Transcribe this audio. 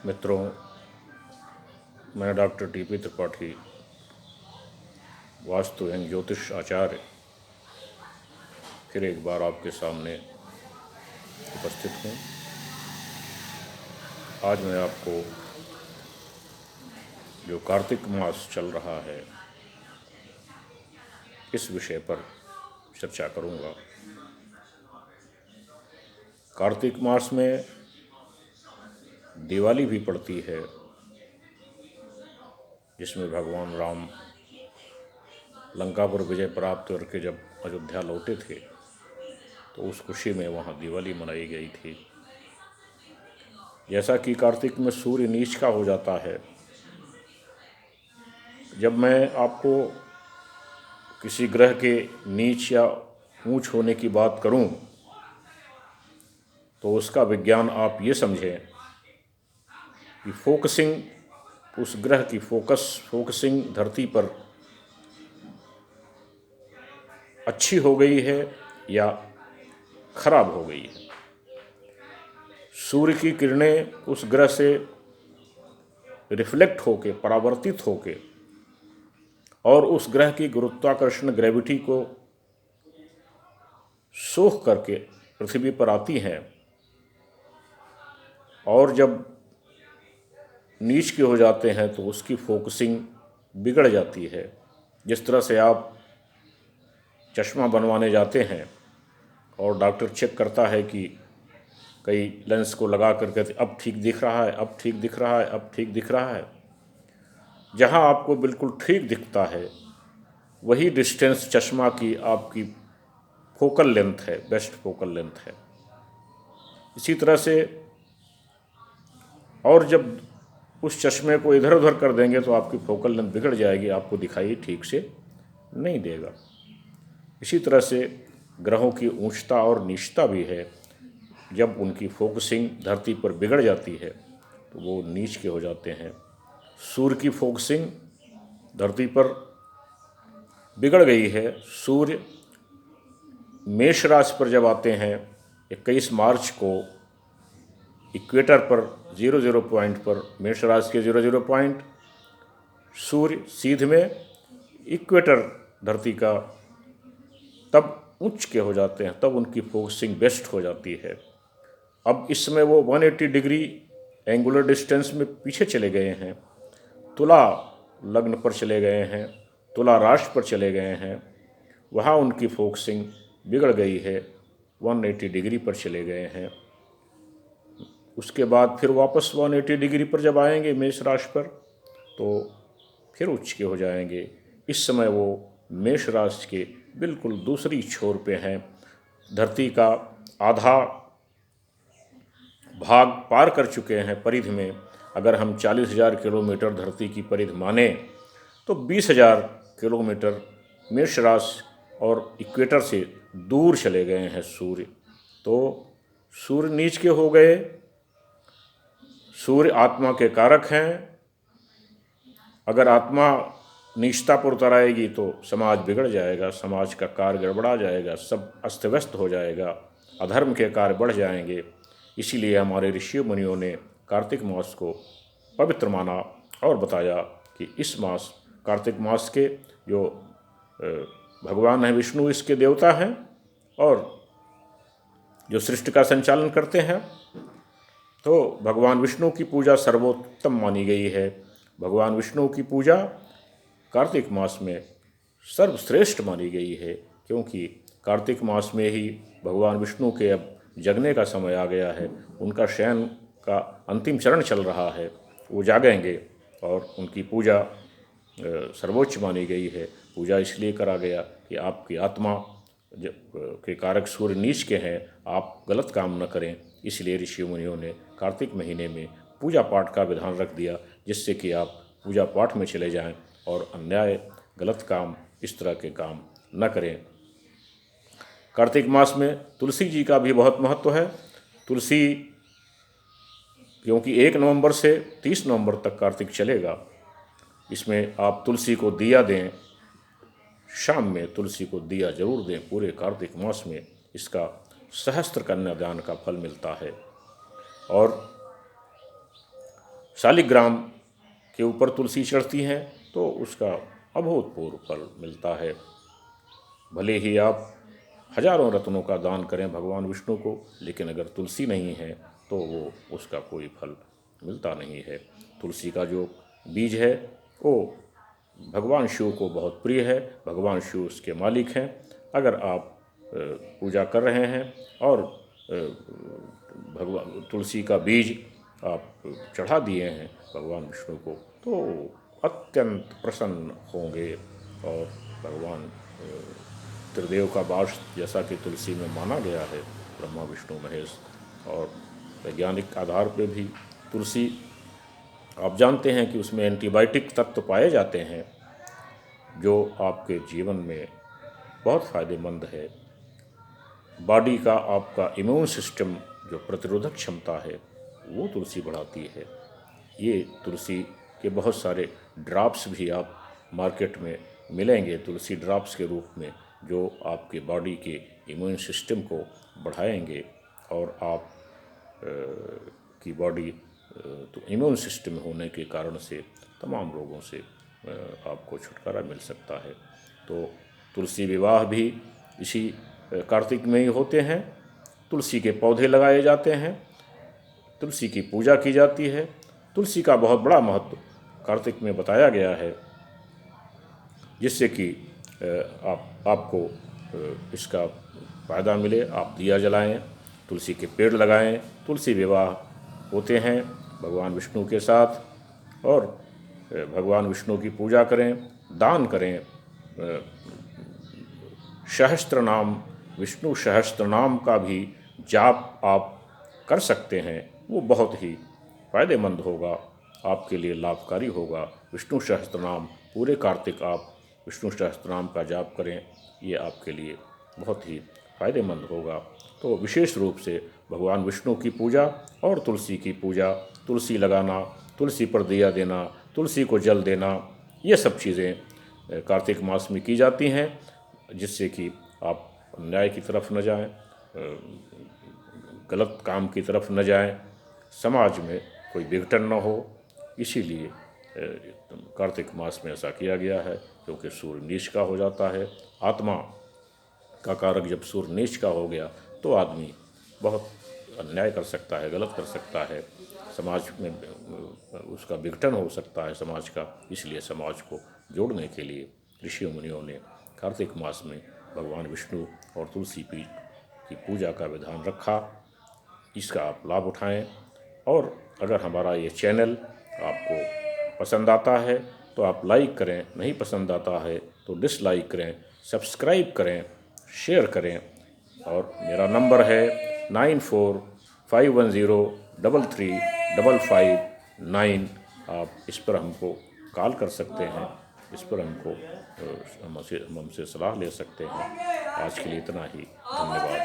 मित्रों, मैं doctor TP Tripathi, vastu एवं ज्योतिष आचार्य, फिर एक बार आपके सामने उपस्थित हूँ। आज मैं आपको जो कार्तिक मास चल रहा है इस विषय पर चर्चा करूँगा। कार्तिक मास में दिवाली भी पड़ती है, जिसमें भगवान राम लंका पर विजय प्राप्त करके जब अयोध्या लौटे थे तो उस खुशी में वहाँ दिवाली मनाई गई थी। जैसा कि कार्तिक में सूर्य नीच का हो जाता है, जब मैं आपको किसी ग्रह के नीच या ऊंच होने की बात करूं तो उसका विज्ञान आप ये समझें कि फोकसिंग, उस ग्रह की फोकसिंग धरती पर अच्छी हो गई है या खराब हो गई है। सूर्य की किरणें उस ग्रह से रिफ्लेक्ट होके, परावर्तित होके और उस ग्रह की गुरुत्वाकर्षण ग्रेविटी को सोख करके पृथ्वी पर आती हैं और जब नीच के हो जाते हैं तो उसकी फोकसिंग बिगड़ जाती है। जिस तरह से आप चश्मा बनवाने जाते हैं और डॉक्टर चेक करता है कि कई लेंस को लगा करके अब ठीक दिख रहा है, अब ठीक दिख रहा है, अब ठीक दिख रहा है। जहाँ आपको बिल्कुल ठीक दिखता है वही डिस्टेंस चश्मा की आपकी फोकल लेंथ है, बेस्ट फोकल लेंथ है। इसी तरह से और जब उस चश्मे को इधर उधर कर देंगे तो आपकी फोकल लेंथ बिगड़ जाएगी, आपको दिखाई ठीक से नहीं देगा। इसी तरह से ग्रहों की ऊंचता और नीचता भी है। जब उनकी फोकसिंग धरती पर बिगड़ जाती है तो वो नीच के हो जाते हैं। सूर्य की फोकसिंग धरती पर बिगड़ गई है। सूर्य मेष राशि पर जब आते हैं 21 मार्च को इक्वेटर पर 00 पॉइंट पर, मेष राशि के 00 पॉइंट, सूर्य सीध में इक्वेटर धरती का तब उच्च के हो जाते हैं, तब उनकी फोकसिंग बेस्ट हो जाती है। अब इस समय वो 180 डिग्री एंगुलर डिस्टेंस में पीछे चले गए हैं, तुला लग्न पर चले गए हैं, तुला राशि पर चले गए हैं। वहाँ उनकी फोकसिंग बिगड़ गई है, 180 डिग्री पर चले गए हैं। उसके बाद फिर वापस 180 डिग्री पर जब आएंगे मेष राशि पर तो फिर उच्च के हो जाएंगे। इस समय वो मेष राशि के बिल्कुल दूसरी छोर पे हैं। धरती का आधा भाग पार कर चुके हैं परिधि में। अगर हम 40,000 किलोमीटर धरती की परिधि माने तो 20,000 किलोमीटर मेष राशि और इक्वेटर से दूर चले गए हैं सूर्य। तो सूर्य नीच के हो गए। सूर्य आत्मा के कारक हैं। अगर आत्मा नीचता पर उतर आएगी तो समाज बिगड़ जाएगा, समाज का कार्य गड़बड़ा जाएगा, सब अस्त व्यस्त हो जाएगा, अधर्म के कार्य बढ़ जाएंगे। इसीलिए हमारे ऋषि मुनियों ने कार्तिक मास को पवित्र माना और बताया कि इस मास, कार्तिक मास के जो भगवान हैं विष्णु इसके देवता हैं और जो सृष्टि का संचालन करते हैं, तो भगवान विष्णु की पूजा सर्वोत्तम मानी गई है। भगवान विष्णु की पूजा कार्तिक मास में सर्वश्रेष्ठ मानी गई है, क्योंकि कार्तिक मास में ही भगवान विष्णु के अब जगने का समय आ गया है। उनका शयन का अंतिम चरण चल रहा है, वो जागेंगे और उनकी पूजा सर्वोच्च मानी गई है। पूजा इसलिए करा गया कि आपकी आत्मा के कारक सूर्य नीच के हैं, आप गलत काम न करें। इसलिए ऋषि मुनियों ने कार्तिक महीने में पूजा पाठ का विधान रख दिया, जिससे कि आप पूजा पाठ में चले जाएं और अन्याय, गलत काम, इस तरह के काम न करें। कार्तिक मास में तुलसी जी का भी बहुत महत्व है। तुलसी, क्योंकि 1 नवंबर से 30 नवंबर तक कार्तिक चलेगा, इसमें आप तुलसी को दिया दें, शाम में तुलसी को दिया जरूर दें। पूरे कार्तिक मास में इसका सहस्त्र कन्यादान का फल मिलता है। और शालिग्राम के ऊपर तुलसी चढ़ती है तो उसका अभूतपूर्व फल मिलता है। भले ही आप हजारों रत्नों का दान करें भगवान विष्णु को, लेकिन अगर तुलसी नहीं है तो वो उसका कोई फल मिलता नहीं है। तुलसी का जो बीज है वो भगवान शिव को बहुत प्रिय है, भगवान शिव उसके मालिक हैं। अगर आप पूजा कर रहे हैं और भगवान तुलसी का बीज आप चढ़ा दिए हैं भगवान विष्णु को तो अत्यंत प्रसन्न होंगे। और भगवान त्रिदेव का वास जैसा कि तुलसी में माना गया है, ब्रह्मा विष्णु महेश, और वैज्ञानिक आधार पे भी तुलसी आप जानते हैं कि उसमें एंटीबायोटिक तत्व पाए जाते हैं जो आपके जीवन में बहुत फ़ायदेमंद है। बॉडी का आपका इम्यून सिस्टम जो प्रतिरोधक क्षमता है वो तुलसी बढ़ाती है। ये तुलसी के बहुत सारे ड्रॉप्स भी आप मार्केट में मिलेंगे तुलसी ड्रॉप्स के रूप में, जो आपके बॉडी के इम्यून सिस्टम को बढ़ाएंगे और आप की बॉडी तो इम्यून सिस्टम होने के कारण से तमाम रोगों से आपको छुटकारा मिल सकता है। तो तुलसी विवाह भी इसी कार्तिक में ही होते हैं। तुलसी के पौधे लगाए जाते हैं, तुलसी की पूजा की जाती है। तुलसी का बहुत बड़ा महत्व कार्तिक में बताया गया है, जिससे कि आपको इसका फ़ायदा मिले। आप दिया जलाएं, तुलसी के पेड़ लगाएं। तुलसी विवाह होते हैं भगवान विष्णु के साथ और भगवान विष्णु की पूजा करें, दान करें। सहस्त्र नाम, विष्णु सहस्त्र नाम का भी जाप आप कर सकते हैं, वो बहुत ही फ़ायदेमंद होगा, आपके लिए लाभकारी होगा। विष्णु सहस्त्र नाम पूरे कार्तिक आप विष्णु सहस्त्र नाम का जाप करें, ये आपके लिए बहुत ही फ़ायदेमंद होगा। तो विशेष रूप से भगवान विष्णु की पूजा और तुलसी की पूजा, तुलसी लगाना, तुलसी पर दिया देना, तुलसी को जल देना, ये सब चीज़ें कार्तिक मास में की जाती हैं, जिससे कि आप अन्याय की तरफ न जाएं, गलत काम की तरफ न जाएं, समाज में कोई विघटन न हो। इसीलिए कार्तिक मास में ऐसा किया गया है, क्योंकि सूर्य नीच का हो जाता है। आत्मा का कारक जब सूर्य नीच का हो गया तो आदमी बहुत अन्याय कर सकता है, गलत कर सकता है, समाज में उसका विघटन हो सकता है समाज का। इसलिए समाज को जोड़ने के लिए ऋषियों मुनियों ने कार्तिक मास में भगवान विष्णु और तुलसी की पूजा का विधान रखा। इसका आप लाभ उठाएं। और अगर हमारा ये चैनल आपको पसंद आता है तो आप लाइक करें, नहीं पसंद आता है तो डिसलाइक करें, सब्सक्राइब करें, शेयर करें। और मेरा नंबर है 9451033559। आप इस पर हमको कॉल कर सकते हैं, इस पर हमसे सलाह ले सकते हैं। आज के लिए इतना ही, धन्यवाद।